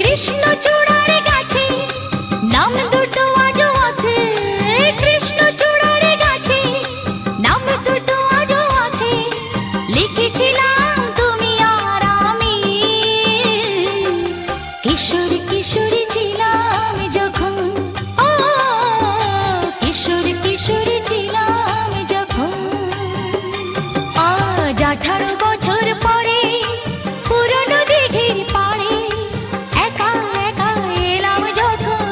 কৃষ্ণচূড়ার গাছে নাম দুটো আজও আছে, কৃষ্ণচূড়ার গাছে নাম দুটো আজও আছে। লিখেছিলাম তুমি আর আমি, কিশোর কিশোরী ছিলাম যখন, ও কিশোর কিশোরী ছিলাম যখন। আজ 18 বছর পরে পুরনো দিঘির পাড়ে একা একা এলাম যখন।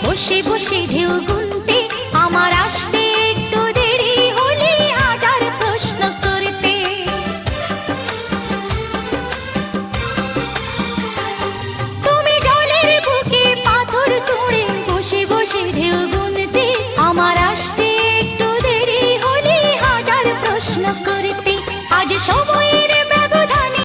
বসে বসে ঢেউ গুনতে আমার আসতে একটু দেরি হলে হাজার প্রশ্ন করতে। তুমি জলের বুকে পাথর ছুঁড়ে বসে বসে ঢেউ গুনতে আমার আসতে একটু দেরি হলে হাজার প্রশ্ন করতে। আজ সময়ের